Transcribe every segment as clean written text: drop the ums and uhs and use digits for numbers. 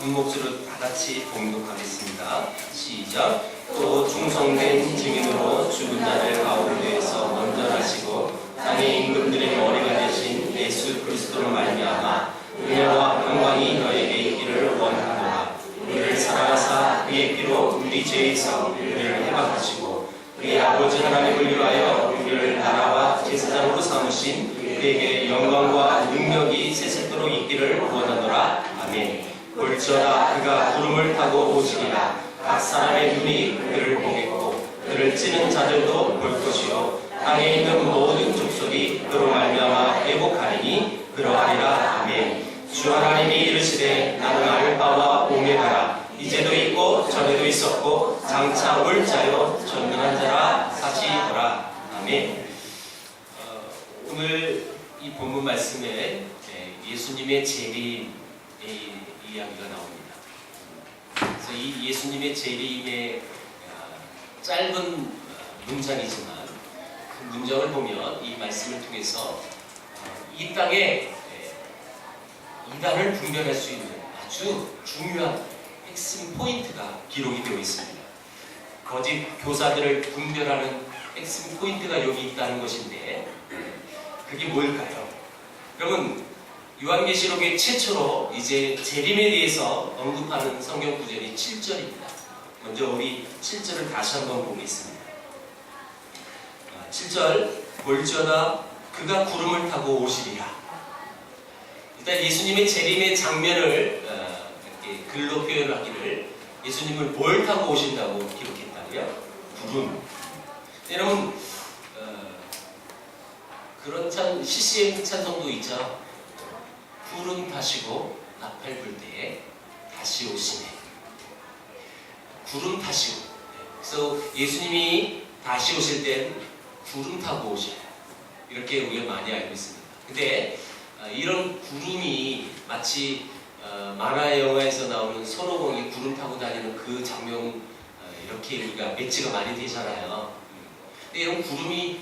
군목수로 다 같이 봉독하겠습니다. 시작. 또 충성된 증인으로 죽은 자를 가운데에서 먼저 나시고 땅의 임금들의 머리가 되신 예수 그리스도로 말미암아 은혜와 영광이 너에게 있기를 원하노라. 우리를 사랑하사 그의 피로 우리 죄에서 우리를 해방하시고 그의 아버지 하나님을 위하여 우리를 나라와 제사장으로 삼으신 그에게 영광과 능력이 세세토록 있기를 원하노라. 아멘. 볼지어다 그가 구름을 타고 오시리라. 각 사람의 눈이 그를 보겠고 그를 찌는 자들도 볼 것이요 땅에 있는 모든 족속이 그로 말미암아 회복하리니 그러하리라. 아멘. 주 하나님이 이르시되 나는 알파와 오메가라. 이제도 있고 전에도 있었고 장차 올 자요 전능한 자라 하시더라. 아멘. 오늘 이 본문 말씀에 예수님의 재림의 이야기가 나옵니다. 그래서 이 예수님의 재림의 짧은 문장이지만 그 문장을 보면 이 말씀을 통해서 이 땅에 이단을 분별할 수 있는 아주 중요한 핵심 포인트가 기록이 되어 있습니다. 거짓 교사들을 분별하는 핵심 포인트가 여기 있다는 것인데 그게 뭘까요? 그러면 요한계시록의 최초로 이제 재림에 대해서 언급하는 성경 구절이 7절입니다. 먼저 우리 7절을 다시 한번 보겠습니다. 7절 볼지어다 그가 구름을 타고 오시리라. 일단 예수님의 재림의 장면을 이렇게 글로 표현하기를 예수님을 뭘 타고 오신다고 기록했다고요? 구름. 여러분 그런 CCM 찬송도 있죠. 구름 타시고 나팔 불 때에 다시 오시네. 구름 타시고. 그래서 예수님이 다시 오실 땐 구름 타고 오셔요. 이렇게 우리가 많이 알고 있습니다. 근데 이런 구름이 마치 만화 영화에서 나오는 손오공이 구름 타고 다니는 그 장면 이렇게 우리가 매치가 많이 되잖아요. 근데 이런 구름이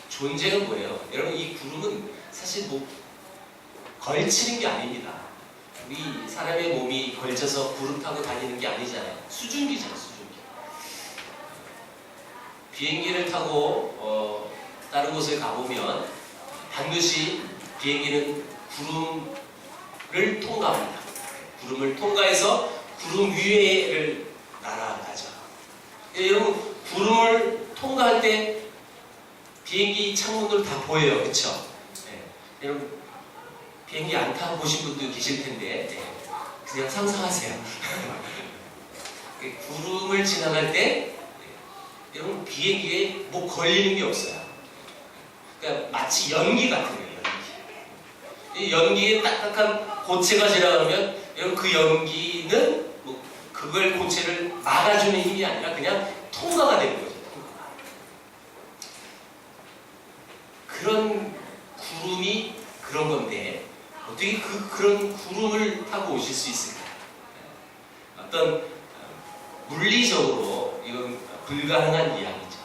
존재가 뭐예요? 여러분 이 구름은 사실 뭐 걸치는 게 아닙니다. 우리 사람의 몸이 걸쳐서 구름 타고 다니는 게 아니잖아요. 수증기잖아요. 수증기. 비행기를 타고 다른 곳에 가보면 반드시 비행기는 구름을 통과합니다. 구름을 통과해서 구름 위에를 날아가죠. 여러분 구름을 통과할 때 비행기 창문으로 다 보여요. 그쵸? 네. 여러분 비행기 안 타보신 분도 계실 텐데 그냥 상상하세요. 구름을 지나갈 때 여러분 비행기에 뭐 걸리는 게 없어요. 그러니까 마치 연기 같은 거예요. 연기. 이 연기에 딱딱한 고체가 지나가면 여러분 그 연기는 뭐 그걸 고체를 막아주는 힘이 아니라 그냥 통과가 되는 거죠. 통과가. 그런 구름이 그런 건데 어떻게 그런 구름을 타고 오실 수 있을까요? 어떤 물리적으로 이건 불가능한 이야기죠.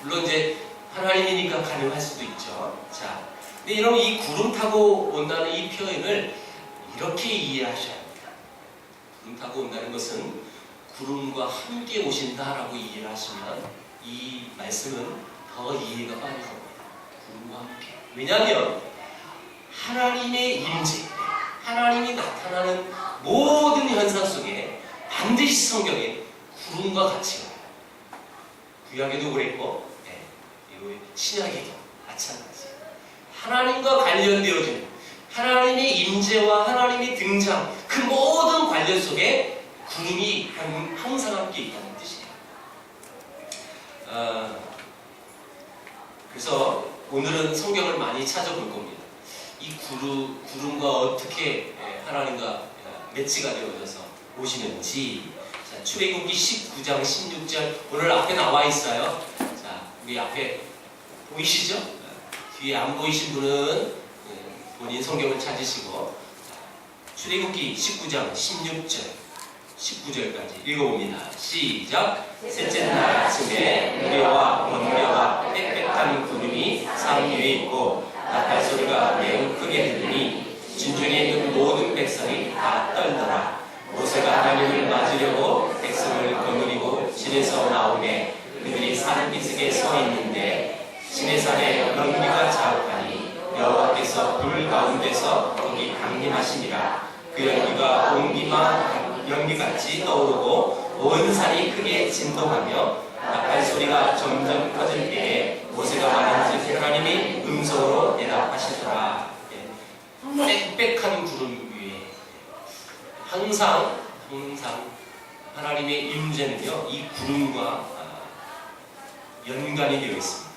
물론 이제 하나님이니까 가능할 수도 있죠. 자, 근데 여러분 이 구름 타고 온다는 이 표현을 이렇게 이해하셔야 합니다. 구름 타고 온다는 것은 구름과 함께 오신다라고 이해를 하시면 이 말씀은 더 이해가 빠를 겁니다. 구름과 함께. 왜냐하면 하나님의 임재, 하나님이 나타나는 모든 현상 속에 반드시 성경에 구름과 같이 와요. 구약에도 그랬고 신약에도 마찬가지예요. 하나님과 관련되어지는 하나님의 임재와 하나님의 등장 그 모든 관련 속에 구름이 항상 함께 있다는 뜻이에요. 그래서 오늘은 성경을 많이 찾아볼 겁니다. 이 구름과 어떻게 하나님과 매치가 되어져서 오시는지. 자, 출애굽기 19장 16절 오늘 앞에 나와 있어요. 자, 우리 앞에 보이시죠? 뒤에 안 보이신 분은 본인 성경을 찾으시고 출애굽기 19장 16절 19절까지 읽어봅니다. 시작. 셋째 날 아침에 우레와 번개와 빽빽한 구름이 산 위에 있고 나팔 소리가 매우 크게 들리니 진중에 있는 모든 백성이 다 떨더라. 모세가 하나님을 맞으려고 백성을 거느리고 진에서 나오매 그들이 산기슭에 서 있는데 시내산에 연기가 자욱하니 여호와께서 불 가운데서 거기 강림하시니라. 그 연기가 연기같이 떠오르고 온 산이 크게 진동하며 나팔 소리가 점점 커질 때에 모세가 말한즉 하나님이 음성으로 대답하시더라. 빽빽한 구름 위에 항상 하나님의 임재는요 이 구름과 연관이 되어 있습니다.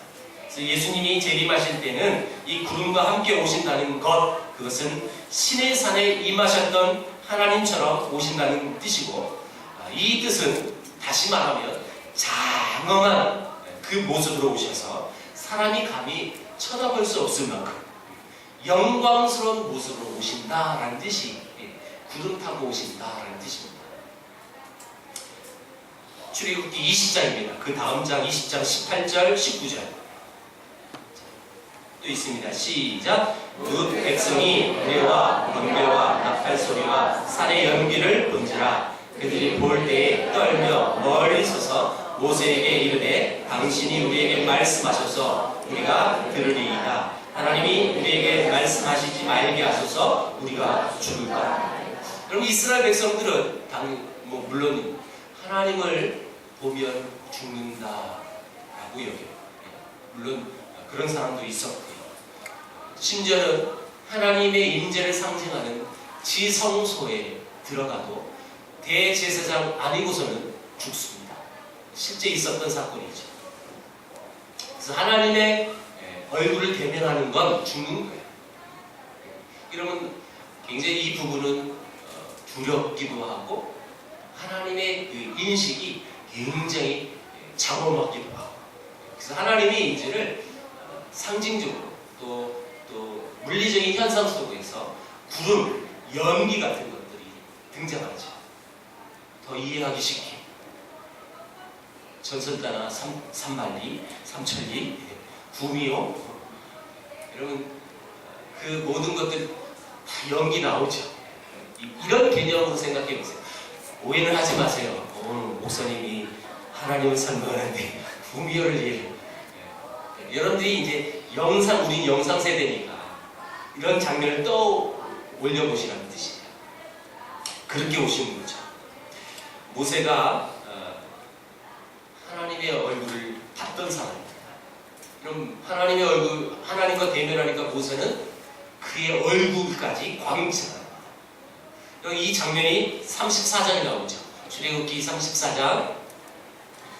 그래서 예수님이 재림하실 때는 이 구름과 함께 오신다는 것, 그것은 신의 산에 임하셨던 하나님처럼 오신다는 뜻이고, 이 뜻은 다시 말하면 장엄한 그 모습으로 오셔서 사람이 감히 쳐다볼 수 없을 만큼 영광스러운 모습으로 오신다라는 뜻이, 구름 타고 오신다라는 뜻입니다. 출애굽기 20장입니다. 그 다음 장 20장 18절 19절 또 있습니다. 시작. 그 백성이 노래와 번개와 나팔 소리와 산의 연기를 본지라. 그들이 볼 때에 떨며 멀리 서서 모세에게 이르되 당신이 우리에게 말씀하셔서 우리가 들으리이다. 하나님이 우리에게 말씀하시지 말게 하소서 우리가 죽을까. 그럼 이스라엘 백성들은 물론 하나님을 보면 죽는다라고 여겨요. 물론 그런 사람도 있었고요. 심지어는 하나님의 임재를 상징하는 지성소에 들어가도 대제사장 아니고서는 죽습니다. 실제 있었던 사건이죠. 그래서 하나님의 얼굴을 대면하는 건 죽는 거예요. 그러면 굉장히 이 부분은 두렵기도 하고 하나님의 그 인식이 굉장히 장엄하기도 하고, 그래서 하나님의 인재를 상징적으로 또 물리적인 현상 속에서 구름, 연기 같은 것들이 등장하죠. 더 이해하기 쉽게 전선따나 삼만리, 삼천리, 구미호, 여러분 그 모든 것들 다 연기 나오죠. 이런 개념으로 생각해 보세요. 오해는 하지 마세요. 목사님이 하나님을 설명하는데 구미호를 이해해요. 여러분들이 이제 우린 영상 세대니까 이런 장면을 떠올려 보시라는 뜻이에요. 그렇게 오시는 거죠. 모세가 하나님의 얼굴을 봤던 사람입니다. 그럼 하나님의 얼굴, 하나님과 대면하니까 모세는 그의 얼굴까지 광채가 납니다. 이 장면이 34장에 나오죠. 출애굽기 34장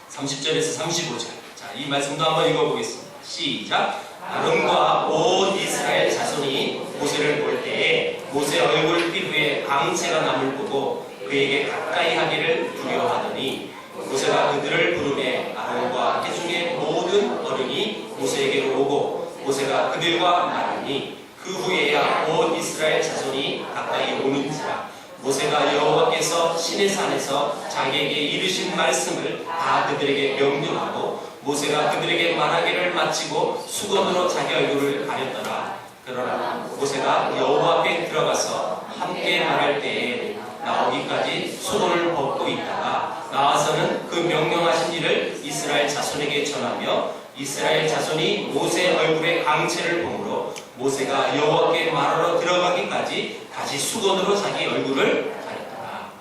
30절에서 35절. 자, 이 말씀도 한번 읽어보겠습니다. 시작. 아론과 온 이스라엘 자손이 모세를 볼 때에 모세 얼굴 피부에 광채가 남을 보고 그에게 가까이 하기를 두려워하더니 모세가 그들을 부르매 아론과 회중의 모든 어른이 모세에게로 오고 모세가 그들과 말하니 그 후에야 온 이스라엘 자손이 가까이 오는지라. 모세가 여호와께서 시내 산에서 자기에게 이르신 말씀을 다 그들에게 명령하고 모세가 그들에게 말하기를 마치고 수건으로 자기 얼굴을 가렸더라. 그러나 모세가 여호와 앞에 들어가서 함께 말할 때에 나오기까지 수건을 벗고 있다가 나와서는 그 명령하신 일을 이스라엘 자손에게 전하며 이스라엘 자손이 모세 얼굴의 광채를 보므로 모세가 여호와께 말하러 들어가기까지 다시 수건으로 자기 얼굴을 가렸더라.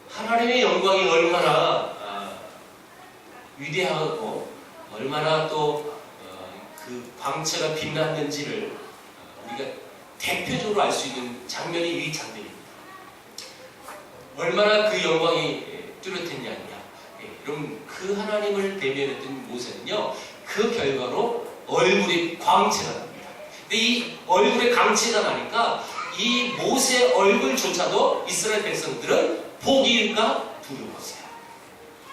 하나님의 영광이 얼마나 위대하고 얼마나 또 그 광채가 빛났는지를 우리가 대표적으로 알 수 있는 장면이 이 장면입니다. 얼마나 그 영광이 뚜렷했냐. 그럼 그 하나님을 대면했던 모세는요, 그 결과로 얼굴에 광채가 납니다. 근데 이 얼굴에 광채가 나니까 이 모세 얼굴조차도 이스라엘 백성들은 보기가 두려웠어요.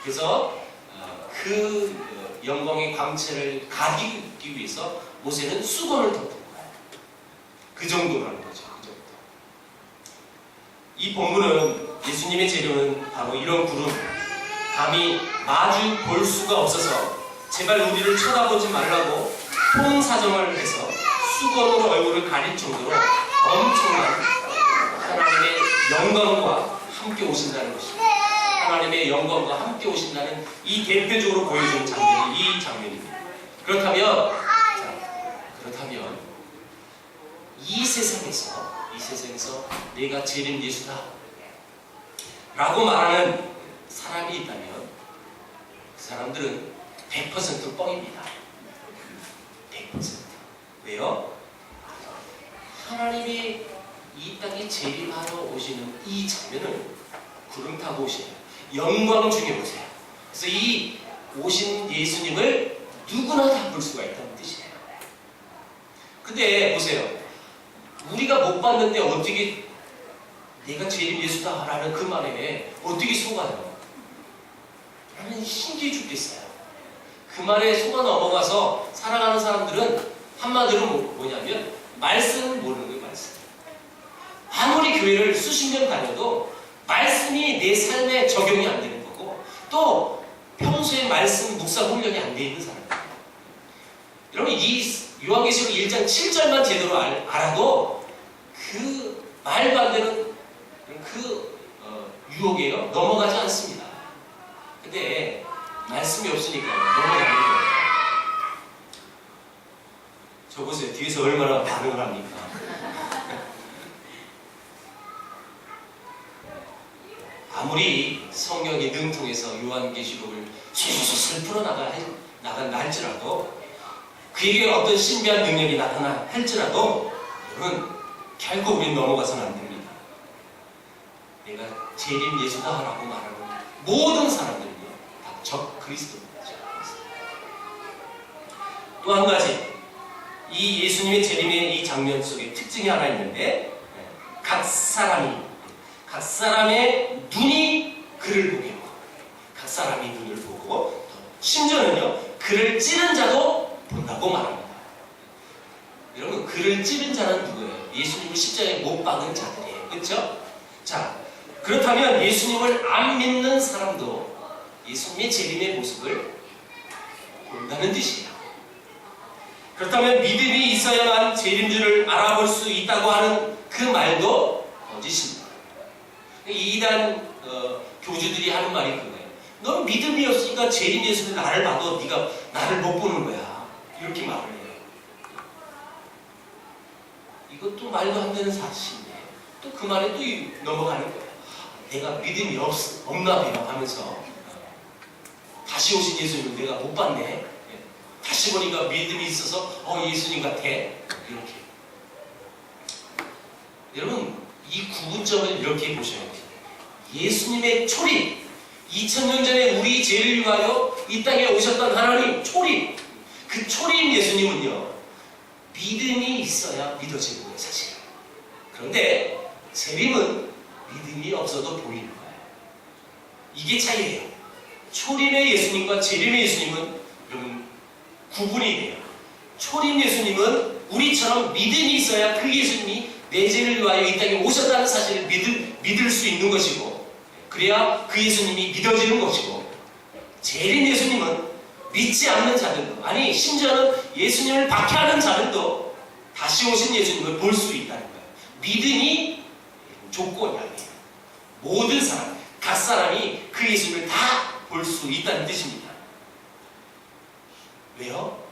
그래서 그 영광의 광채를 가리기 위해서 모세는 수건을 덮은 거예요. 그 정도라는 거죠. 그 정도. 이 본문은 예수님의 재림은 바로 이런 구름, 감히 마주 볼 수가 없어서 제발 우리를 쳐다보지 말라고 통사정을 해서 수건으로 얼굴을 가릴 정도로 엄청난 하나님의 영광과 함께 오신다는 것입니다. 하나님의 영광과 함께 오신다는 이 대표적으로 보여주는 장면이 이 장면입니다. 그렇다면 이 세상에서 내가 재림 예수다 라고 말하는 사람이 있다면 그 사람들은 100% 뻥입니다. 100%. 왜요? 하나님이 이 땅에 재림하러 오시는 이 장면을 구름 타고 오시는 영광 중에 보세요. 그래서 이 오신 예수님을 누구나 다 볼 수가 있다는 뜻이에요. 근데 보세요. 우리가 못 봤는데 어떻게 내가 재림 예수다 라는 그 말에 어떻게 속아요? 나는 신기해 죽겠어요. 그 말에 속아 넘어가서 살아가는 사람들은 한마디로 뭐냐면 말씀을 모르는 거예요. 말씀. 아무리 교회를 수십 년 다녀도 말씀이 내 삶에 적용이 안 되는 거고 또 평소에 말씀 묵상 훈련이 안 돼 있는 사람이에요. 여러분 이 요한계시록 1장 7절만 제대로 알아도 그 말도 안 되는 그 유혹에요 넘어가지 않습니다. 근데 말씀이 없으니까 넘어가는 거예요. 저 보세요. 뒤에서 얼마나 반응을 합니까? 아무리 성경이 능통해서 요한계시록을 술술 풀어나간다 할지라도 그에게 어떤 신비한 능력이 나타나 할지라도 여러분 결코 우린 넘어가서는 안 됩니다. 내가 재림 예수다 라고 말하는 모든 사람들은요 다 적 그리스도입니다. 또 한 가지 이 예수님의 재림의 이 장면 속에 특징이 하나 있는데 각 사람의 눈이 그를 보게 하고 각 사람이 눈을 보고 심지어는요 그를 찌른 자도 본다고 말합니다. 여러분 그를 찌른 자는 누구예요? 예수님을 십자가에 못 박은 자들이에요. 그렇죠? 자 그렇다면 예수님을 안 믿는 사람도 예수님의 재림의 모습을 본다는 뜻이에요. 그렇다면 믿음이 있어야만 재림주를 알아볼 수 있다고 하는 그 말도 거짓입니다. 이단 교주들이 하는 말이 그거예요. 넌 믿음이 없으니까 재림 예수는 나를 봐도 네가 나를 못 보는 거야. 이렇게 말을 해요. 이것도 말도 안 되는 사실인데 또 그 말에 또 넘어가는 거예요. 내가 믿음이 없나 봐요 하면서 다시 오신 예수님을 내가 못 봤네. 다시 보니까 믿음이 있어서 예수님 같아. 이렇게. 여러분 이 구분점을 이렇게 보셔야 돼요. 예수님의 초림 2000년 전에 우리 죄를 위하여 이 땅에 오셨던 하나님 초림 그 초림 예수님은요 믿음이 있어야 믿어지는 거예요 사실. 그런데 재림은 믿음이 없어도 보이는 거예요. 이게 차이예요. 초림의 예수님과 재림의 예수님은 여러분 구분이 돼요. 초림 예수님은 우리처럼 믿음이 있어야 그 예수님이 내 죄를 위하여 이 땅에 오셨다는 사실을 믿을 수 있는 것이고 그래야 그 예수님이 믿어지는 것이고 재림 예수님은 믿지 않는 자들도 아니 심지어는 예수님을 박해하는 자들도 다시 오신 예수님을 볼 수 있다는 거예요. 믿음이 조건이 아니에요. 모든 사람, 각 사람이 그 예수님을 다 볼 수 있다는 뜻입니다. 왜요?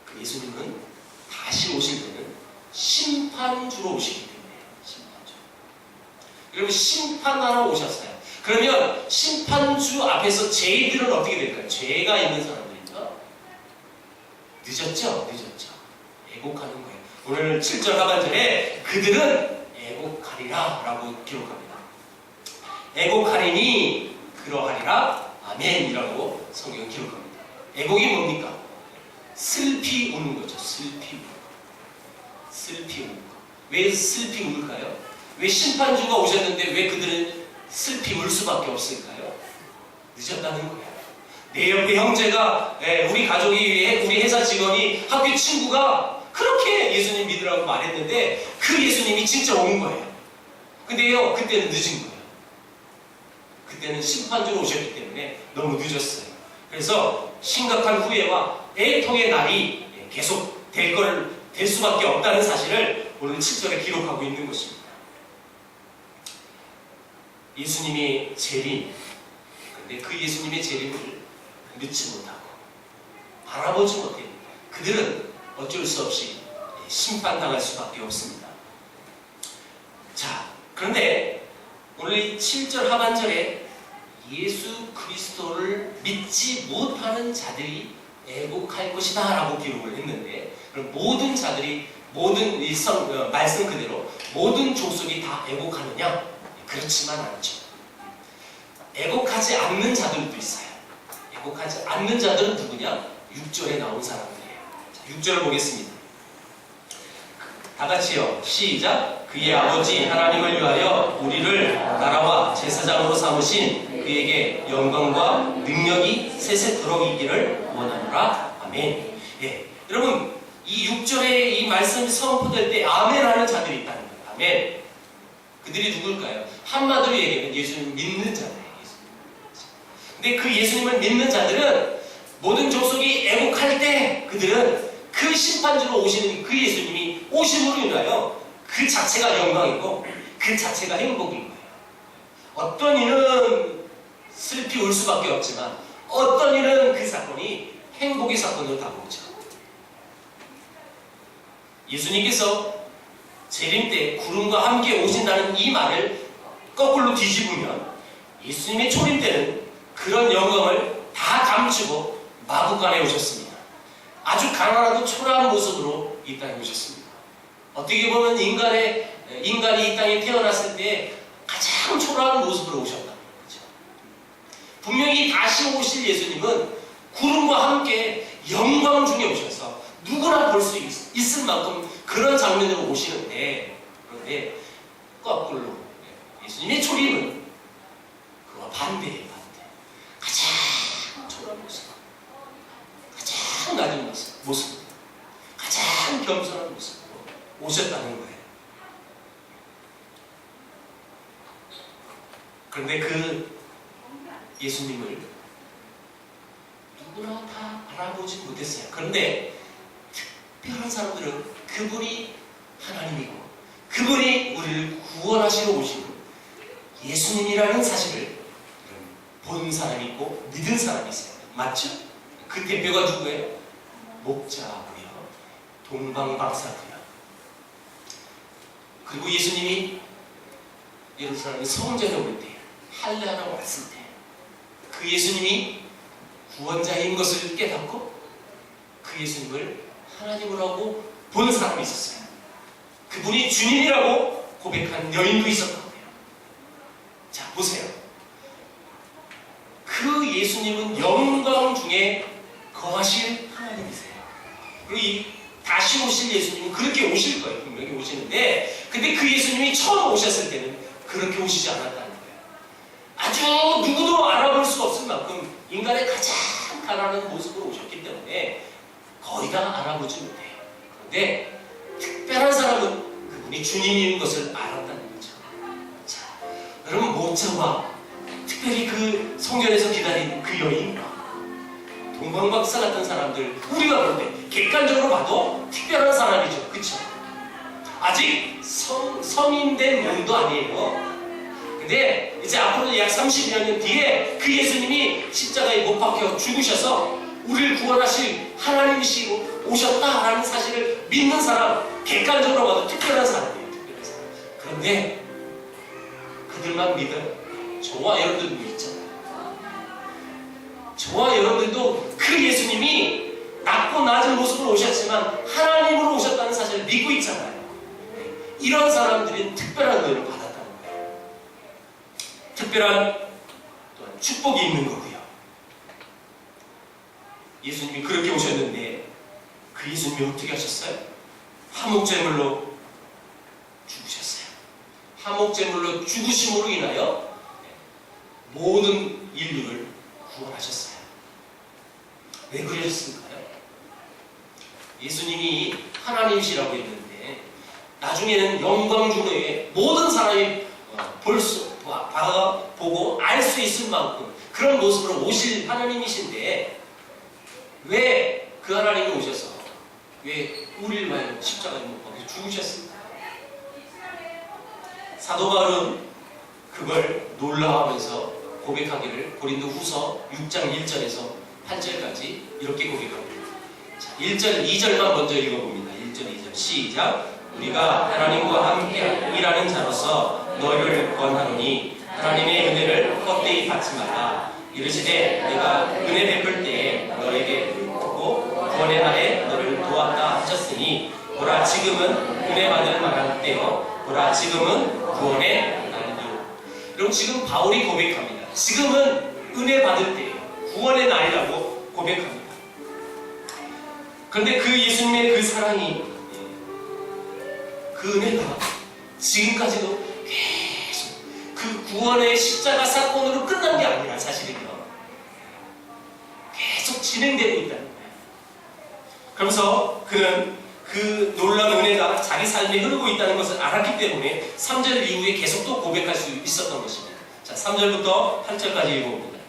그 예수님은 다시 오실 때는 심판주로 오시기 때문에 심판주. 여러분 심판하러 오셨어요. 그러면 심판주 앞에서 죄인들은 어떻게 될까요? 죄가 있는 사람들인가? 늦었죠? 애곡하는 거예요. 오늘 7절 하반절에 그들은 애곡하리라 라고 기록합니다. 애곡하리니 그러하리라 아멘이라고 성경 기록합니다. 애곡이 뭡니까? 슬피 우는 거죠. 슬피 우는 거. 왜 슬피 울까요? 왜 심판주가 오셨는데 왜 그들은 슬피 울 수밖에 없을까요? 늦었다는 거예요. 내 옆에 형제가 우리 가족이 우리 회사 직원이 학교 친구가 그렇게 예수님 믿으라고 말했는데 그 예수님이 진짜 온 거예요. 근데요 그때는 늦은 거예요. 그때는 심판주가 오셨기 때문에 너무 늦었어요. 그래서 심각한 후회와 애통의 날이 계속 될 수밖에 없다는 사실을 오늘 7절에 기록하고 있는 것입니다. 예수님의 재림, 근데 그 예수님의 재림을 믿지 못하고 바라보지 못해 그들은 어쩔 수 없이 심판당할 수밖에 없습니다. 자, 그런데 오늘 이 7절 하반절에 예수 그리스도를 믿지 못하는 자들이 애곡할 것이다 라고 기록을 했는데, 그럼 모든 자들이 모든 말씀 그대로 모든 족속이 다 애곡하느냐? 그렇지만 않죠. 애곡하지 않는 자들도 있어요. 애곡하지 않는 자들은 누구냐? 6절에 나온 사람들이에요. 자, 6절을 보겠습니다. 다 같이요. 시작. 그의 아버지 하나님을 위하여 우리를 나라와 제사장으로 삼으신 그에게 영광과 능력이 세세토록 있기를 원하노라. 아멘. 예, 여러분 이 6절에 이 말씀이 선포될 때 아멘하는 자들이 있다는 거예요. 아멘. 그들이 누굴까요? 한마디로 얘기하면 예수님을 믿는 자들이에요. 근데 그 예수님을 믿는 자들은 모든 족속이 애곡할 때 그들은 그 심판주로 오시는 그 예수님이 오심으로 인하여 그 자체가 영광이고 그 자체가 행복인 거예요. 어떤 이는 슬피 울 수밖에 없지만 어떤 이는 그 사건이 행복의 사건으로 다가오죠. 예수님께서 재림 때 구름과 함께 오신다는 이 말을 거꾸로 뒤집으면 예수님의 초림 때는 그런 영광을 다 감추고 마구간에 오셨습니다. 아주 가난하고 초라한 모습으로 이 땅에 오셨습니다. 어떻게 보면 인간이 이 땅에 태어났을 때 가장 초라한 모습으로 오셨다. 그렇죠? 분명히 다시 오실 예수님은 구름과 함께 영광 중에 오셔서 누구나 볼 수 있을 만큼 그런 장면으로 오시는데, 그런데 거꾸로 예수님의 초림은 그와 반대예요. 가장 초라한 모습, 가장 낮은 모습, 가장 겸손한 모습으로 오셨다는 거예요. 그런데 그 예수님을 누구나 다 알아보지 못했어요. 그런데 특별한 사람들은 그분이 하나님이고 그분이 우리를 구원하시러 오신 예수님이라는 사실을 본 사람이 있고 믿은 사람이 있어요. 맞죠? 그 대표가 누구예요? 목자고요, 동방박사고요. 그리고 예수님이 예루살렘 성전에 올 때, 할례하러 왔을 때 그 예수님이 구원자인 것을 깨닫고 그 예수님을 하나님으로 하고 본 사람이 있었어요. 그분이 주님이라고 고백한 여인도 있었거든요. 자, 보세요. 그 예수님은 영광 중에 거하실 하나님이세요. 그리고 이 다시 오실 예수님은 그렇게 오실 거예요. 분명히 오시는데, 근데 그 예수님이 처음 오셨을 때는 그렇게 오시지 않았다는 거예요. 아주 누구도 알아볼 수 없을 만큼 인간의 가장 가난한 모습으로 오셨기 때문에 거의 다 알아보지 못해요. 그런데 특별한 사람은 그분이 주님인 것을 알았다는 거죠. 자, 여러분 목자와 특별히 그 성전에서 기다린 그 여인과 동방박사 같은 사람들, 우리가 볼 때 객관적으로 봐도 특별한 사람이죠. 그쵸? 아직 성인된 몸도 아니에요. 근데 이제 앞으로 약 30여 년 뒤에 그 예수님이 십자가에 못 박혀 죽으셔서 우리를 구원하실 하나님이시고 오셨다라는 사실을 믿는 사람, 객관적으로 봐도 특별한 사람이에요. 특별한 사람. 그런데 그들만 믿어요. 저와 여러분들도 믿잖아요. 저와 여러분들도 그 예수님이 낮고 낮은 모습으로 오셨지만 하나님으로 오셨다는 사실을 믿고 있잖아요. 이런 사람들은 특별한 은혜를 받았다는 거예요. 특별한 또한 축복이 있는 거고요. 예수님이 그렇게 오셨는데 그 예수님이 어떻게 하셨어요? 화목제물로 죽으셨어요. 화목제물로 죽으심으로 인하여 모든 인류를 구원하셨어요. 왜 그러셨을까요? 예수님이 하나님이시라고 했는데 나중에는 영광 중에 모든 사람이 보고 알 수 있을 만큼 그런 모습으로 오실 하나님이신데 왜 그 하나님이 오셔서 왜 우리를 위하여 십자가에 못 박혀 죽으셨을까? 사도 바울은 그걸 놀라워하면서 고백하기를 고린도후서 6장 1절에서 8절까지 이렇게 고백합니다. 자, 1절, 2절만 먼저 읽어봅니다. 1절, 2절 시작. 우리가 하나님과 함께 일하는 자로서 너희를 권하노니 하나님의 은혜를 헛되이 받지 말라. 이르시되 내가 은혜 베풀 때에 너에게 보고 구원의 날에 너를 도왔다 하셨으니 보라 지금은 은혜 받을 만한 때요 보라 지금은 구원의 날이요. 여러분 지금 바울이 고백합니다. 지금은 은혜 받을 때예요. 구원의 날이라고 고백합니다. 그런데 그 예수님의 그 사랑이 그 은혜가 지금까지도 계속 그 구원의 십자가 사건으로 끝난 게 아니라 사실은요 계속 진행되고 있다는 거예요. 그러면서 그는 그 놀라운 은혜가 자기 삶에 흐르고 있다는 것을 알았기 때문에 3절 이후에 계속 또 고백할 수 있었던 것입니다. 자, 3절부터 8절까지 읽어봅니다.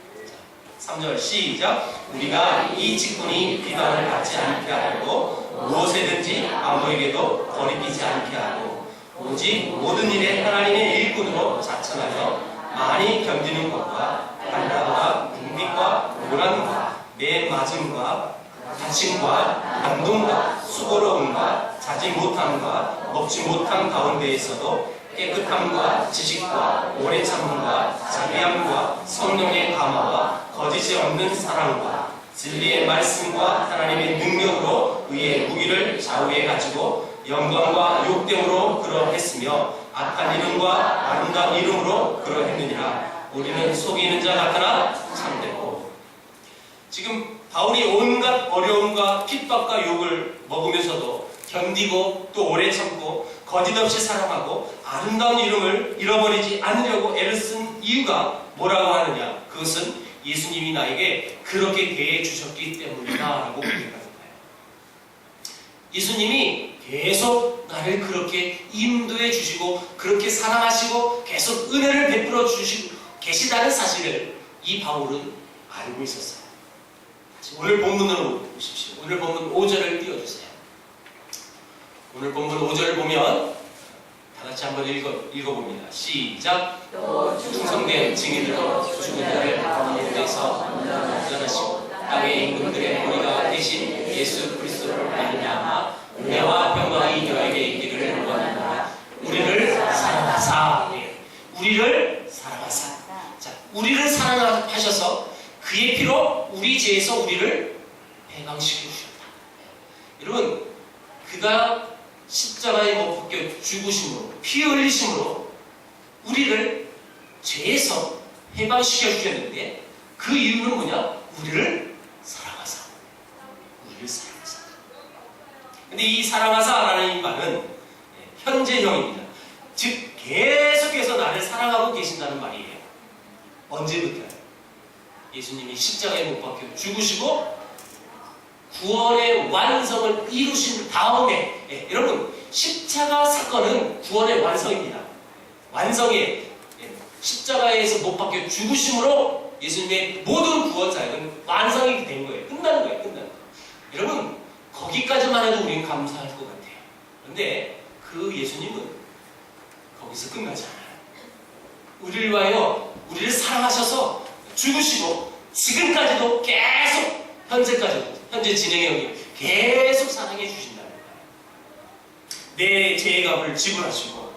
자, 3절 시작. 우리가 이 직분이 비방을 받지 않게 하고 무엇에든지 아무에게도 거리끼지 않게 하고 오직 모든 일에 하나님의 일꾼으로 자청하여 많이 견디는 것과 반란과 궁핍과 고난과 매 맞음과 다짐과 난동과 수고로움과 자지 못함과 먹지 못함 가운데에서도 깨끗함과 지식과 오래 참음과 자비함과 성령의 감화와 거짓이 없는 사랑과 진리의 말씀과 하나님의 능력으로 의의 무기를 좌우에 가지고 영광과 욕됨으로 그러했으며 악한 이름과 아름다운 이름으로 그러했느니라. 우리는 속이는 자 같으나 참되고. 지금 바울이 온갖 어려움과 핍박과 욕을 먹으면서도 견디고 또 오래 참고 거짓없이 사랑하고 아름다운 이름을 잃어버리지 않으려고 애를 쓴 이유가 뭐라고 하느냐? 그것은 예수님이 나에게 그렇게 대해 주셨기 때문이다 라고 고백하는 거예요. 예수님이 계속 나를 그렇게 인도해 주시고 그렇게 사랑하시고 계속 은혜를 베풀어 주시고 계시다는 사실을 이 바울은 알고 있었어요. 오늘 본문으로 보십시오. 오늘 본문 5절을 띄워주세요. 오늘 본문 5절을 보면 다 같이 한번 읽어봅니다. 시작. 충성된 증인으로 죽은 자를 가운데서 안전하시고 땅의 임금들의 머리가 되신 예수 그리스도를 말미암아 은혜와 평강이 너에게 있기를 원하노라. 우리를 사랑하사. 우리를 사랑하사. 자, 우리를 사랑하셔서 그의 피로 우리 죄에서 우리를 해방시켜 주셨다. 여러분, 그가 십자가에 못 박혀 죽으심으로 피 흘리심으로 우리를 죄에서 해방시켜 주셨는데 그 이유는 뭐냐? 우리를 사랑하사. 우리를 사랑하사. 근데 이 사랑하사라는 이 말은 현재형입니다. 즉 계속해서 나를 사랑하고 계신다는 말이에요. 언제부터요? 예수님이 십자가에 못 박혀 죽으시고 구원의 완성을 이루신 다음에, 여러분 십자가 사건은 구원의 완성입니다. 완성의 십자가에서 못 박혀 죽으심으로 예수님의 모든 구원 사역은 완성이 된 거예요. 끝나는 거예요. 끝나는 거예요. 여러분 거기까지만 해도 우리는 감사할 것 같아요. 그런데 그 예수님은 거기서 끝나지 않아요. 우리를 위하여 우리를 사랑하셔서 죽으시고 지금까지도 계속 현재 진행형이 계속 사랑해 주신다는 거예요. 내 죄의 값을 지불하시고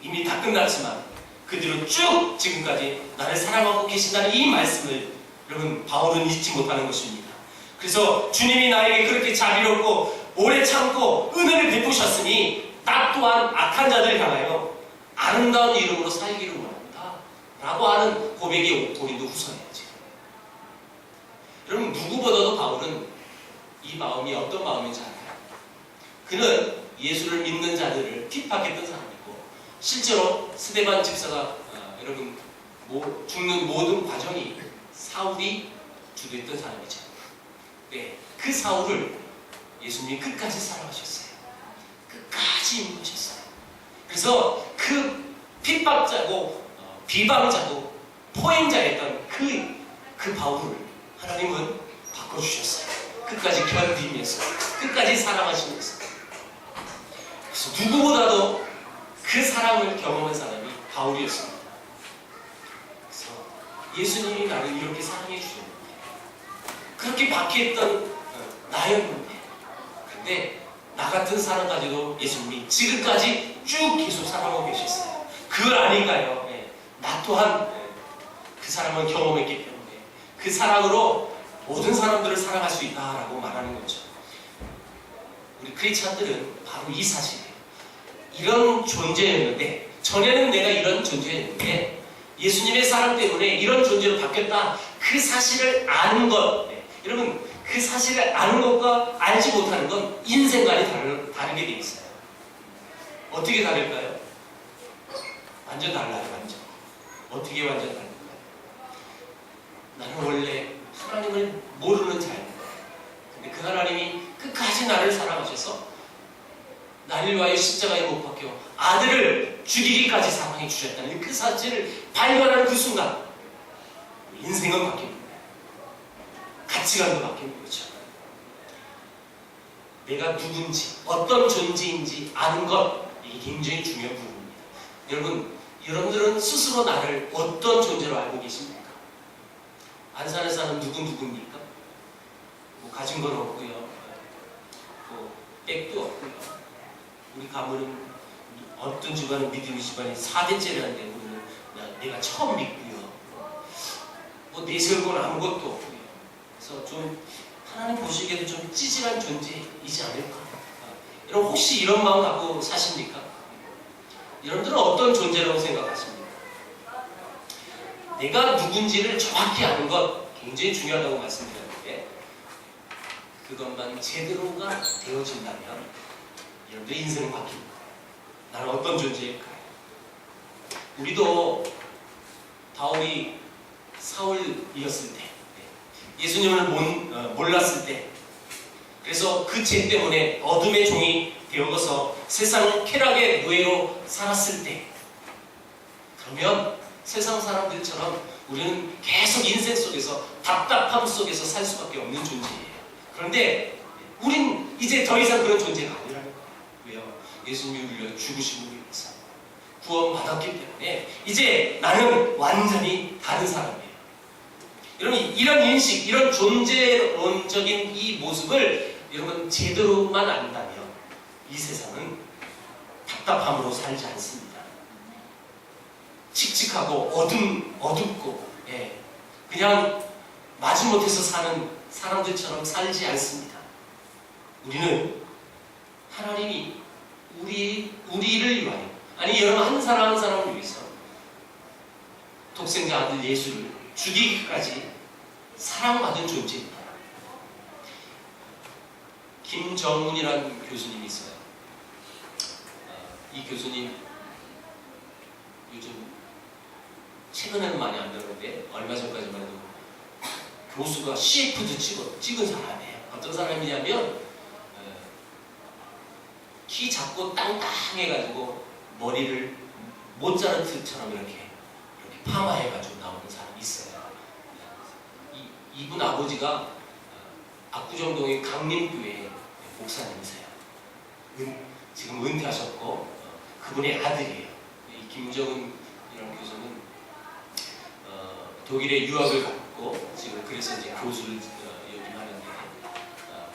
이미 다 끝났지만 그 뒤로 쭉 지금까지 나를 사랑하고 계신다는 이 말씀을 여러분 바울은 잊지 못하는 것입니다. 그래서 주님이 나에게 그렇게 자비롭고 오래 참고 은혜를 베푸셨으니 나 또한 악한 자들을 향하여 아름다운 이름으로 살기를 원합니다 라고 하는 고백이 고린도후서예요. 여러분 누구보다도 바울은 이 마음이 어떤 마음인지 알아요. 그는 예수를 믿는 자들을 핍박했던 사람이고 실제로 스데반 집사가 여러분 죽는 모든 과정이 사울이 주도했던 사람이죠. 네, 그 사울을 예수님이 끝까지 사랑하셨어요. 끝까지 인도하셨어요. 그래서 그 핍박자고 비방자고 포행자였던 그 바울을 하나님은 바꿔주셨어요. 끝까지 견디면서 끝까지 사랑하시면서. 그래서 누구보다도 그 사랑을 경험한 사람이 바울이었습니다. 그래서 예수님이 나를 이렇게 사랑해 주셨는데, 그렇게 박해했던 나였는데, 근데 나 같은 사람 가지고 예수님이 지금까지 쭉 계속 사랑하고 계셨어요. 그걸 아니까요. 나 또한 그 사랑을 경험했기 때문에 그 사랑으로 모든 사람들을 사랑할 수 있다라고 말하는 거죠. 우리 크리스찬들은 바로 이 사실이에요. 이런 존재였는데, 전에는 내가 이런 존재였는데 예수님의 사랑 때문에 이런 존재로 바뀌었다. 그 사실을 아는 것, 여러분, 그 사실을 아는 것과 알지 못하는 건 인생관이 다르게 되어 있어요. 어떻게 다를까요? 완전 달라요. 완전. 어떻게 완전 다를까요? 나는 원래 하나님을 모르는 자였는데, 근데 그 하나님이 끝까지 나를 사랑하셔서 나를 위하여 십자가에 못 박혀 아들을 죽이기까지 사랑해 주셨다는 그 사실을 발견하는 그 순간 인생은 바뀌는 거예요. 가치관도 바뀌는 거죠. 내가 누군지, 어떤 존재인지 아는 것, 이게 굉장히 중요한 부분입니다. 여러분, 여러분들은 스스로 나를 어떤 존재로 알고 계십니까? 안산에서는 누굽니까? 뭐 가진 건 없고요. 뭐 백도 없고요. 우리 가문은 어떤 집안은 믿음의 집안이 4대째라는데 우리는 내가 처음 믿고요. 뭐 내세울건 아무것도 없고요. 그래서 좀 하나님 보시기에도 좀 찌질한 존재이지 않을까? 여러분 혹시 이런 마음 갖고 사십니까? 여러분들은 어떤 존재라고 생각하십니까? 내가 누군지를 정확히 아는 것 굉장히 중요하다고 말씀드렸는데, 그것만 제대로가 되어진다면 여러분들의 인생은 바뀝니다. 나는 어떤 존재일까요? 우리도 바울이 사울이었을 때, 예수님을 몰랐을 때, 그래서 그 죄 때문에 어둠의 종이 되어서 세상 쾌락의 노예로 살았을 때, 그러면 세상 사람들처럼 우리는 계속 인생 속에서 답답함 속에서 살 수밖에 없는 존재예요. 그런데 우린 이제 더 이상 그런 존재가 아니라는 거예요. 왜요? 예수님을 위해 죽으심을 위해서 구원받았기 때문에 이제 나는 완전히 다른 사람이에요. 여러분, 이런 인식, 이런 존재론적인 이 모습을 여러분 제대로만 안다면 이 세상은 답답함으로 살지 않습니다. 칙칙하고 어둡고, 그냥 마지못해서 사는 사람들처럼 살지 않습니다. 우리는 하나님이 우리를 위하여, 아니 여러분 한 사람 한 사람을 위해서 독생자 아들 예수를 죽이기까지 사랑받은 존재입니다. 김정훈이라는 교수님이 있어요. 이 교수님 요즘 최근에는 많이 안 되는데 얼마 전까지만 해도 교수가 CF도 찍은 사람이에요. 어떤 사람이냐면 키 작고 땅땅해가지고 머리를 모차르트처럼 이렇게 파마해가지고 나오는 사람이 있어요. 이분 아버지가 압구정동의 강림교회 목사님이세요. 지금 은퇴하셨고 그분의 아들이에요. 이 김정은이라는 교수는 독일에 유학을 갔고 지금 그래서 이제 교수를 역임하는데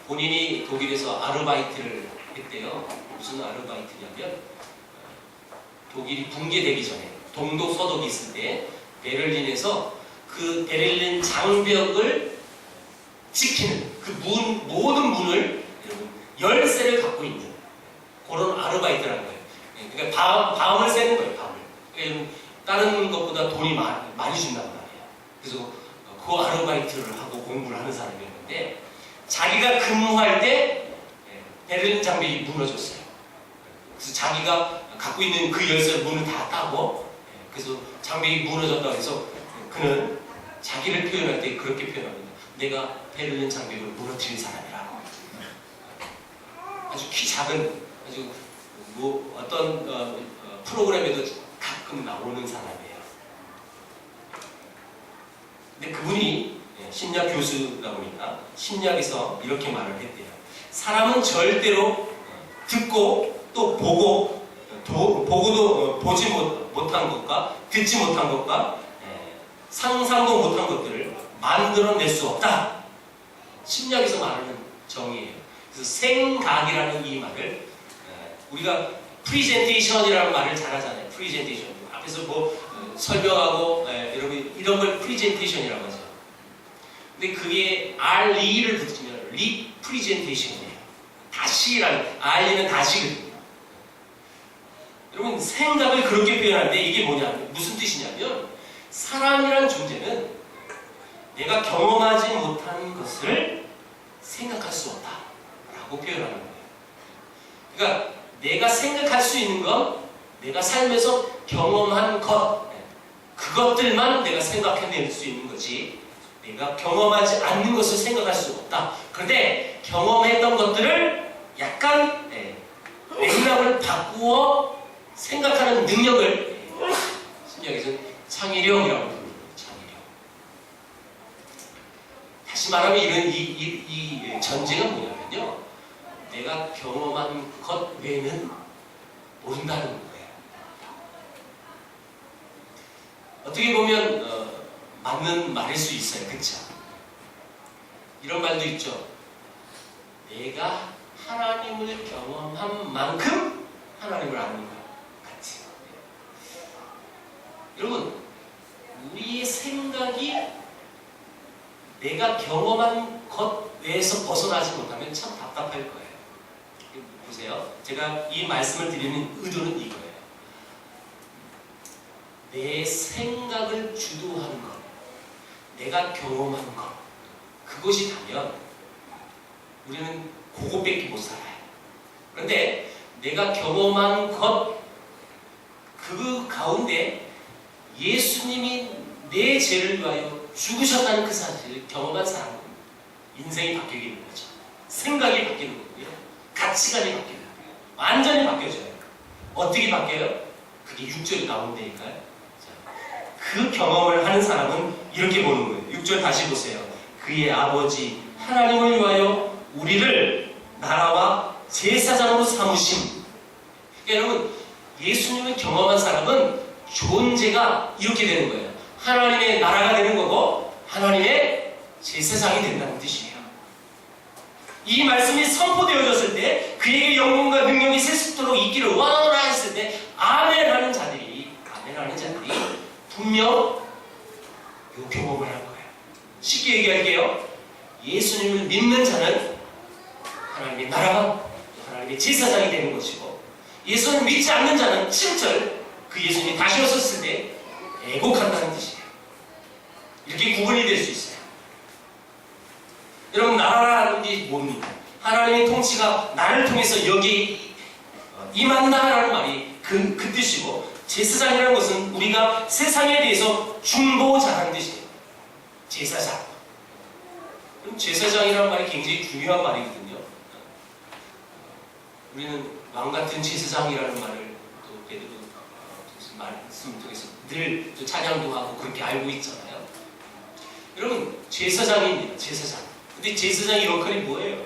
본인이 독일에서 아르바이트를 했대요. 무슨 아르바이트냐면 독일이 붕괴되기 전에 동독 서독이 있을 때 베를린에서 그 베를린 장벽을 지키는 그 모든 문을 열쇠를 갖고 있는 그런 아르바이트라는 거예요. 그러니까 밤을 새는 거예요. 밤을. 그러니까 다른 것보다 돈이 많이 준단 말이에요. 그래서 그 아르바이트를 하고 공부를 하는 사람이었는데 자기가 근무할 때 베를린 장벽이 무너졌어요. 그래서 자기가 갖고 있는 그 열쇠 문을 다 따고 그래서 장벽이 무너졌다고 해서 그는 자기를 표현할 때 그렇게 표현합니다. 내가 베를린 장벽을 무너뜨린 사람이라고. 아주 키 작은 아주 뭐 어떤 프로그램에도 가끔 나오는 사람이에요. 근데 그분이 심리학 교수다 보니까 심리학에서 이렇게 말을 했대요. 사람은 절대로 듣고 또 보고 보지 못한 것과 듣지 못한 것과 상상도 못한 것들을 만들어낼 수 없다. 심리학에서 말하는 정의예요. 그래서 생각이라는 이 말을 우리가 프리젠테이션이라는 말을 잘 하잖아요. 프리젠테이션. 앞에서 뭐 설명하고 이런 걸 프리젠테이션이라고 하죠. 근데 그게 RE를 붙이면 리프리젠테이션이에요. 다시라는 RE는 다시거든요. 여러분 생각을 그렇게 표현하는데 이게 뭐냐면 무슨 뜻이냐면 사람이란 존재는 내가 경험하지 못한 것을 생각할 수 없다 라고 표현하는 거예요. 그러니까 내가 생각할 수 있는 건 내가 삶에서 경험한 것, 그것들만 내가 생각해낼 수 있는 거지 내가 경험하지 않는 것을 생각할 수 없다. 그런데 경험했던 것들을 약간 맥락을 바꾸어 생각하는 능력을 심리학에서는 창의력이라고 부릅니다. 창의력. 다시 말하면 이 전제가 뭐냐면요. 내가 경험한 것 외에는 모른다는 거예요. 어떻게 보면 맞는 말일 수 있어요. 그렇죠? 이런 말도 있죠. 내가 하나님을 경험한 만큼 하나님을 아는 것 같이. 여러분, 우리의 생각이 내가 경험한 것 외에서 벗어나지 못하면 참 답답할 거예요. 보세요. 제가 이 말씀을 드리는 의도는 이거예요. 내 생각을 주도하는 것, 내가 경험한 것, 그것이 다면 우리는 그것밖에 못 살아요. 그런데 내가 경험한 것, 그 가운데 예수님이 내 죄를 위하여 죽으셨다는 그 사실을 경험한 사람은 인생이 바뀌는 거죠. 생각이 바뀌는 거고요. 가치관이 바뀌는 거예요. 완전히 바뀌어져요. 어떻게 바뀌어요? 그게 6절이 나온다니까요. 그 경험을 하는 사람은 이렇게 보는 거예요. 6절 다시 보세요. 그의 아버지 하나님을 위하여 우리를 나라와 제사장으로 삼으심. 그러니까 여러분, 예수님을 경험한 사람은 존재가 이렇게 되는 거예요. 하나님의 나라가 되는 거고 하나님의 제사장이 된다는 뜻이에요. 이 말씀이 선포되어졌을 때 그에게 영광과 능력이 세습토록 있기를 원하노라 했을 때 아멘 하는 자들이 분명 이 경험을 할 거예요. 쉽게 얘기할게요. 예수님을 믿는 자는 하나님의 나라가 하나님의 제사장이 되는 것이고 예수님을 믿지 않는 자는 7절 그 예수님이 다시 오셨을 때 애곡한다는 뜻이에요. 이렇게 구분이 될 수 있어요. 여러분 나라라는 게 뭡니까? 하나님의 통치가 나를 통해서 여기 임한다라는 말이 그 뜻이고 제사장이라는 것은 우리가 세상에 대해서 중보자라는 뜻이에요. 제사장. 그럼 제사장이라는 말이 굉장히 중요한 말이거든요. 우리는 왕같은 제사장이라는 말을 또 베드로 말씀 통해서 늘 찬양도 하고 그렇게 알고 있잖아요. 여러분 제사장입니다. 제사장. 근데 제사장의 역할이 뭐예요?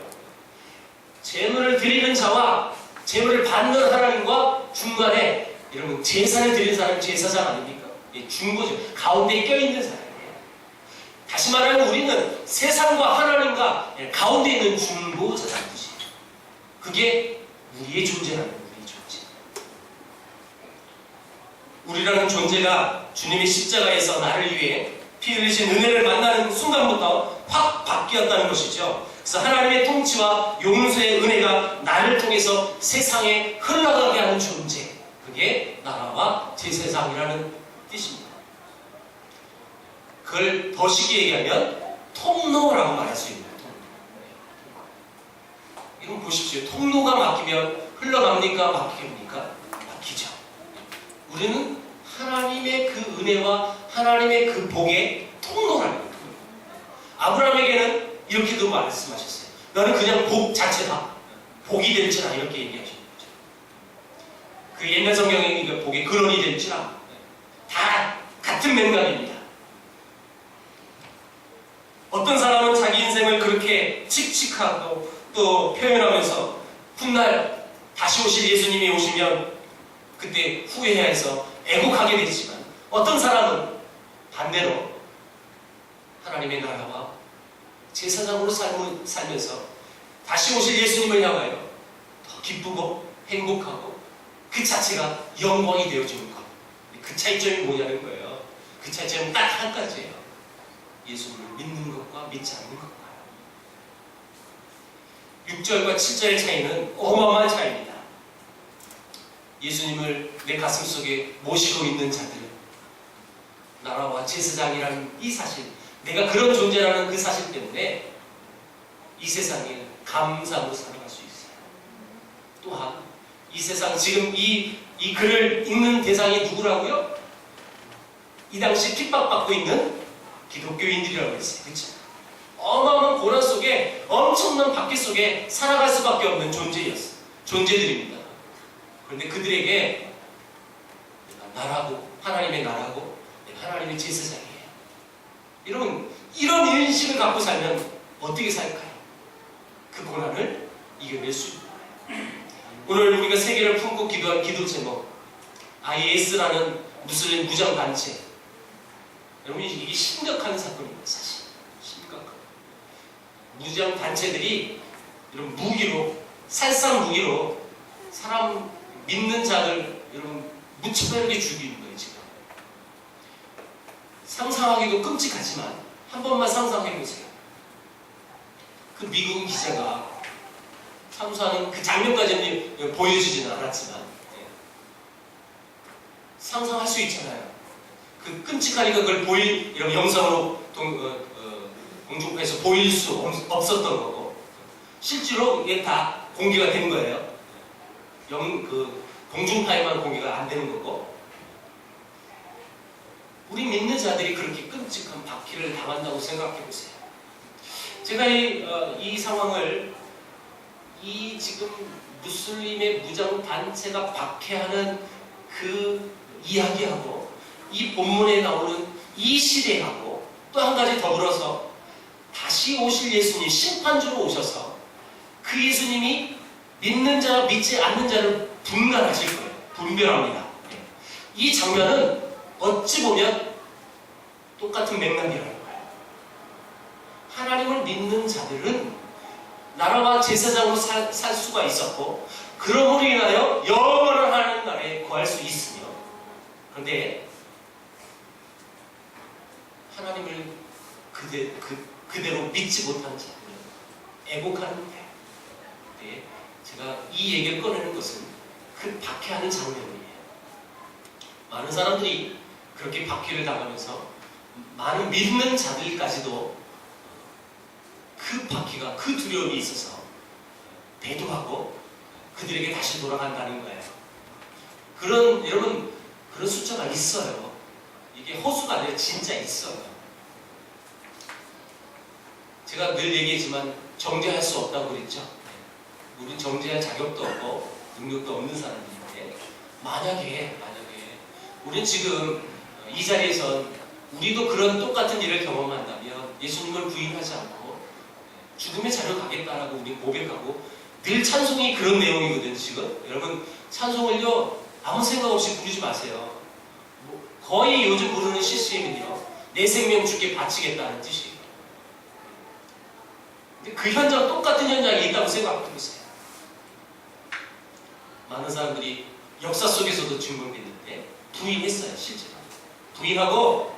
제물을 드리는 자와 제물을 받는 하나님과 중간에 여러분 제사를 드리는 사람은 제사장 아닙니까? 중보죠. 가운데에 껴있는 사람이에요. 다시 말하면 우리는 세상과 하나님과 가운데 있는 중보자라는 뜻이에요. 그게 우리의 존재라는 거예요. 우리의 존재. 우리라는 존재가 주님의 십자가에서 나를 위해 피 흘리신 은혜를 만나는 순간부터 확 바뀌었다는 것이죠. 그래서 하나님의 통치와 용서의 은혜가 나를 통해서 세상에 흘러가게 하는 존재, 그게 나라와 제사장이라는 뜻입니다. 그걸 더 쉽게 얘기하면 통로라고 말할 수 있는 통로. 이건 보십시오. 통로가 막히면 흘러갑니까? 막힙니까? 막히죠. 우리는 하나님의 그 은혜와 하나님의 그 복의 통로라는 거예요. 아브라함에게는 이렇게도 말씀하셨어요. 너는 그냥 복 자체다. 복이 될지라 이렇게 얘기하시는 거죠. 그 옛날 성경에 복의 근원이 될지라 다 같은 맥락입니다. 어떤 사람은 자기 인생을 그렇게 칙칙하고 또 표현하면서 훗날 다시 오실 예수님이 오시면 그때 후회해야 해서 애곡하게 되지만, 어떤 사람은 반대로 하나님의 나라와 제사장으로 살면서 다시 오실 예수님을 향하여 더 기쁘고 행복하고 그 자체가 영광이 되어주는 것. 그 차이점이 뭐냐는 거예요. 그 차이점은 딱 한 가지예요. 예수님을 믿는 것과 믿지 않는 것과. 6절과 7절의 차이는 어마어마한 차이입니다. 예수님을 내 가슴속에 모시고 있는 자들은 나라와 제사장이라는 이 사실, 내가 그런 존재라는 그 사실 때문에 이 세상에 감사로 살아갈 수 있어요. 또한 이 세상, 지금 이 글을 읽는 대상이 누구라고요? 이 당시 핍박받고 있는 기독교인들이라고 했어요. 그렇죠? 어마어마한 고난 속에, 엄청난 박해 속에 살아갈 수밖에 없는 존재들입니다. 그런데 그들에게 나라고, 하나님의 나라고, 하나님의 제사장이에요. 여러분, 이런 인식을 갖고 살면 어떻게 살까요? 그 고난을 이겨낼 수 있는 거예요. 오늘 우리가 세계를 품고 기도한 기도 제목, IS라는 무슬림 무장단체. 여러분, 이게 심각한 사건입니다. 사실 심각한. 무장단체들이 이런 무기로, 살상 무기로 사람 믿는 자들 여러분 무차별하게 죽이는 거예요. 지금 상상하기도 끔찍하지만 한 번만 상상해보세요. 그 미국 기자가 참수하는 그 장면까지는 보여주지는 않았지만 상상할 수 있잖아요. 그 끔찍하니까 그걸 이런 영상으로 공중파에서 보일 수 없었던 거고, 실제로 이게 다 공개가 된 거예요. 공중파에만 공개가 안 되는 거고, 우리 믿는 자들이 그렇게 끔찍한 박해를 당한다고 생각해 보세요. 제가 이 상황을 지금 무슬림의 무장 단체가 박해하는 그 이야기하고 이 본문에 나오는 이 시대하고 또 한 가지 더불어서 다시 오실 예수님, 심판주로 오셔서 그 예수님이 믿는 자와 믿지 않는 자를 분간하실 거예요. 분별합니다. 이 장면은 어찌 보면 똑같은 맥락이라는 거예요. 하나님을 믿는 자들은 나라와 제사장으로 살 수가 있었고, 그러므로 인하여 영원한 하나님 나라에 거할 수 있으며, 그런데 하나님을 그대로 믿지 못하는 자들은 애곡하는 거예요. 네, 제가 이 얘기를 꺼내는 것은 그 박해하는 장면이에요. 많은 사람들이 그렇게 박해를 당하면서 많은 믿는 자들까지도 그 박해가, 그 두려움이 있어서 배도하고 그들에게 다시 돌아간다는 거예요. 여러분, 그런 숫자가 있어요. 이게 허수가 아니라 진짜 있어요. 제가 늘 얘기했지만 정죄할 수 없다고 그랬죠. 우리는 정죄할 자격도 없고 능력도 없는 사람들인데, 만약에 우리는 지금 이 자리에선 우리도 그런 똑같은 일을 경험한다면 예수님을 부인하지 않고 죽음의 자리로 가겠다라고 우리 고백하고, 늘 찬송이 그런 내용이거든요. 지금 여러분, 찬송을요 아무 생각 없이 부르지 마세요. 거의 요즘 부르는 CCM은요 내 생명 주께 바치겠다는 뜻이에요. 근데 그 현장, 똑같은 현장이 있다고 생각해보세요. 많은 사람들이 역사 속에서도 증명됐는데 부인했어요. 실제로 부인하고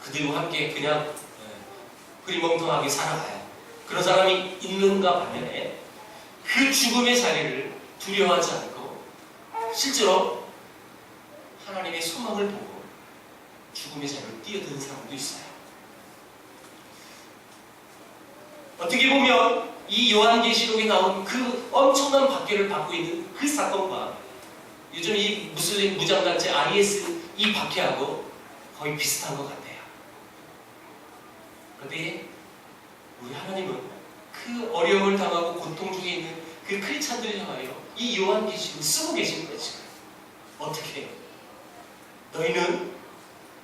그들과 함께 그냥 흐리멍텅하게 살아가요. 그런 사람이 있는가 반면에 그 죽음의 자리를 두려워하지 않고 실제로 하나님의 소망을 보고 죽음의 자리를 뛰어드는 사람도 있어요. 어떻게 보면 이 요한계시록에 나온 그 엄청난 박해를 받고 있는 그 사건과 요즘 이 무슬림 무장단체 IS 이 박해하고 거의 비슷한 것 같아요. 그런데 우리 하나님은 그 어려움을 당하고 고통 중에 있는 그 크리스찬들을 향하여 이 요한계시록을 쓰고 계시는 거죠. 어떻게 해요? 너희는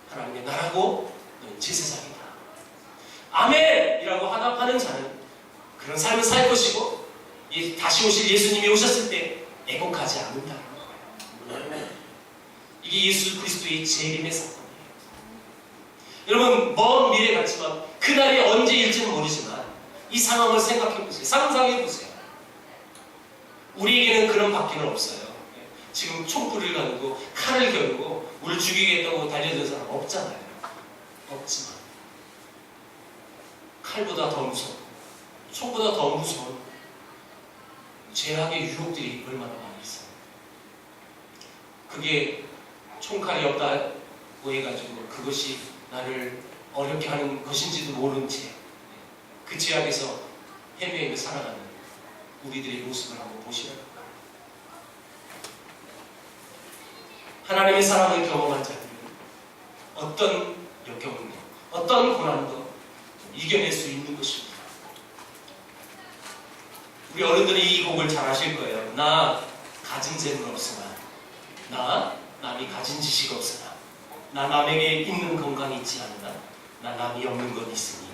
하나님의 나라고 너희는 제사장이다. 아멘! 이라고 화답하는 자는 그런 삶을 살 것이고, 다시 오실 예수님이 오셨을 때 애곡하지 않는다는 거예요. 이게 예수 그리스도의 재림의 사건이에요. 여러분, 먼 미래 같지만 그날이 언제일지는 모르지만 이 상황을 생각해보세요. 상상해보세요. 우리에게는 그런 바퀴는 없어요. 지금 촛불을 가지고 칼을 겨누고 우리를 죽이겠다고 달려든 사람 없잖아요. 없지만 칼보다 더 무서운, 총보다 더 무서운 죄악의 유혹들이 얼마나 많이 있어요. 그게 총칼이 없다고 해가지고 그것이 나를 어렵게 하는 것인지도 모른 채 그 죄악에서 헤매며 살아가는 우리들의 모습을 한번 보시라고. 하나님의 사랑을 경험한 자들은 어떤 역경도, 어떤 고난도 이겨낼 수 있는 것입니다. 우리 어른들이 이 곡을 잘 아실 거예요. 나 가진 재물 없으나, 나 남이 가진 지식 없으나, 나 남에게 있는 건강이 있지 않으나, 나 남이 없는 것 있으니,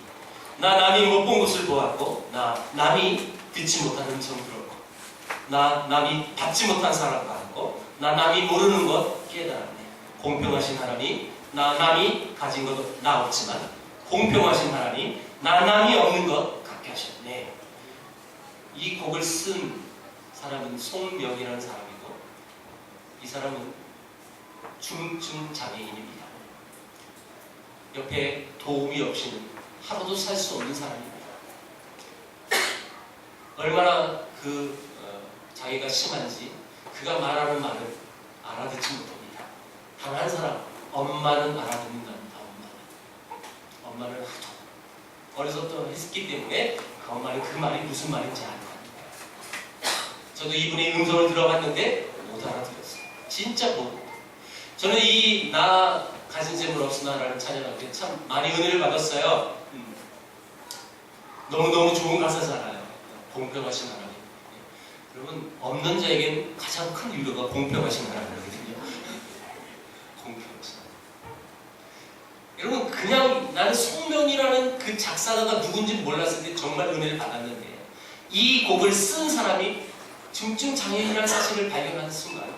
나 남이 못 본 것을 보았고, 나 남이 듣지 못한 음성 들었고, 나 남이 받지 못한 사랑 받았고, 나 남이 모르는 것 깨달았네. 공평하신 하나님, 나 남이 가진 것도 나 없지만 공평하신 하나님, 나 남이 없는 것 갖게 하셨네. 이 곡을 쓴 사람은 송명이라는 사람이고, 이 사람은 중증 장애인입니다. 옆에 도움이 없이는 하루도 살 수 없는 사람입니다. 얼마나 그 장애가 심한지 그가 말하는 말을 알아듣지 못합니다. 단 한 사람, 엄마는 알아듣는답니다. 엄마는 하도 어려서부터 했기 때문에 그 엄마는 그 말이 무슨 말인지 알 겁니다. 저도 이분의 음성을 들어봤는데 못 알아들었어요. 진짜 못. 저는 이 나 가진 재물 없으나라는 찬양할 때 참 많이 은혜를 받았어요. 너무너무 좋은 가사잖아요. 공평하신 하나님. 여러분, 없는 자에겐 가장 큰 위로가 공평하신 하나님이거든요. 공평하신 하나님. 여러분, 그냥 나는 송명이라는 그 작사가가 누군지 몰랐을 때 정말 은혜를 받았는데, 이 곡을 쓴 사람이 중증 장애인이라는 사실을 발견하는 순간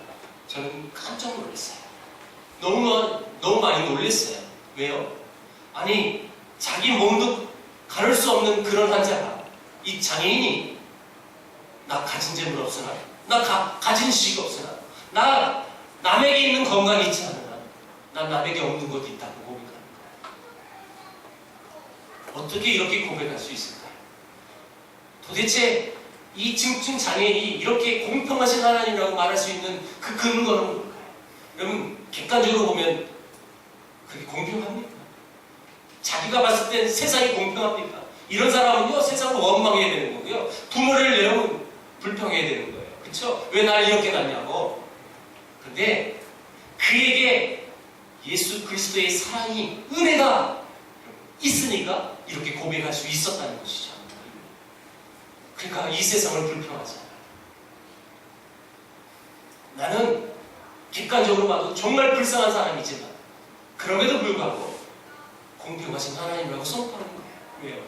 저는 깜짝 놀랐어요. 너무 많이 놀랐어요. 왜요? 아니, 자기 몸도 가를 수 없는 그런 환자가, 이 장애인이 나 가진 재물 없으나, 나 가진 지식 없으나, 나 남에게 있는 건강이 있지 않으나, 난 남에게 없는 것도 있다고 고백하는 거예요. 어떻게 이렇게 고백할 수 있을까요? 도대체 이 중증 장애인이 이렇게 공평하신 하나님이라고 말할 수 있는 그 근거는 뭘까요? 여러분, 객관적으로 보면 그게 공평합니까? 자기가 봤을 땐 세상이 공평합니까? 이런 사람은요, 세상을 원망해야 되는 거고요. 부모를 내려면 불평해야 되는 거예요. 그쵸? 왜 나를 이렇게 낳냐고. 근데 그에게 예수 그리스도의 사랑이, 은혜가 있으니까 이렇게 고백할 수 있었다는 것이죠. 그러니까 이 세상을 불평하잖아요. 나는 객관적으로 봐도 정말 불쌍한 사람이지만 그럼에도 불구하고 공평하신 하나님이라고 선포하는 거예요. 왜요?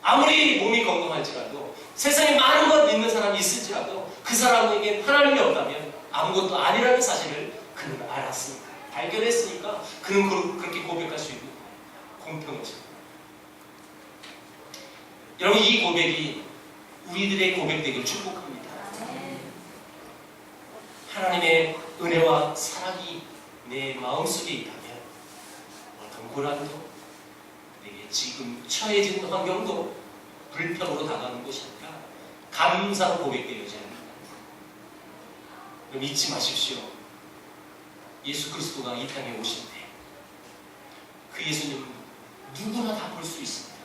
아무리 몸이 건강할지라도, 세상에 많은 것 있는 사람이 있을지라도 그 사람에게 하나님이 없다면 아무것도 아니라는 사실을 그는 알았으니까, 발견했으니까 그는 그렇게 고백할 수 있는 거예요. 공평하신. 여러분, 이 고백이 우리들의 고백되길 축복합니다. 하나님의 은혜와 사랑이 내 마음속에 있다면 어떤 고난도, 내게 지금 처해진 환경도 불평으로 다가오는 것이 아니라 감사로 고백되어져야 합니다. 그럼 잊지 마십시오. 예수 그리스도가 이 땅에 오실 때 그 예수님은 누구나 다 볼 수 있습니다.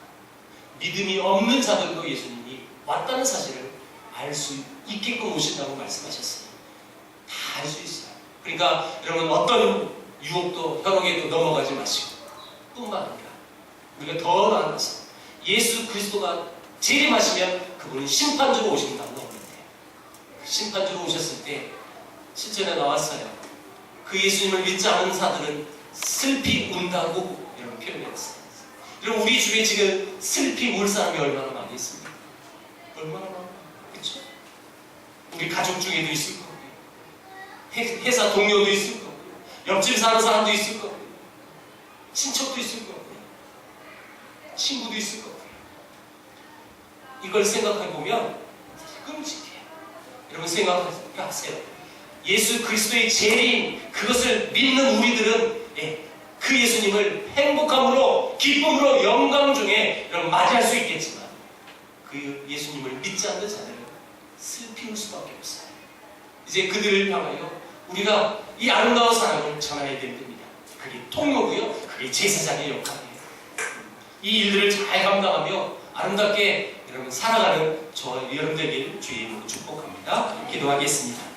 믿음이 없는 자들도 예수님이 왔다는 사실을 알 수 있게끔 오신다고 말씀하셨어요. 다 알 수 있어요. 그러니까 여러분, 어떤 유혹도 현혹에도 넘어가지 마시고, 뿐만 아니라 우리가 더 나아가서 예수 그리스도가 재림하시면 그분은 심판주로 오신다고 했는데, 그 심판주로 오셨을 때 실전에 나왔어요. 그 예수님을 믿지 않은 자들은 슬피 운다고 이런 표현했어요. 여러분, 우리 주위에 지금 슬피 울 사람이 얼마나 많이 있습니까? 얼마나 많아, 그렇죠? 우리 가족 중에도 있을 거고, 회사 동료도 있을 거고, 옆집 사는 사람도 있을 거고요. 친척도 있을 거고요. 친구도 있을 거고요. 이걸 생각해보면 끔찍해요. 여러분 생각하세요. 예수 그리스도의 재림, 그것을 믿는 우리들은 그 예수님을 행복함으로, 기쁨으로, 영광 중에 여러분 맞이할 수 있겠지만 그 예수님을 믿지 않는 자들은 슬피울 수밖에 없어요. 이제 그들을 향하여 우리가 이 아름다운 사랑을 전해야 됩니다. 그게 통로고요. 그게 제사장의 역할이에요. 이 일들을 잘 감당하며 아름답게 여러분 살아가는 저 여러분들에게 주의 이름으로 축복합니다. 기도하겠습니다.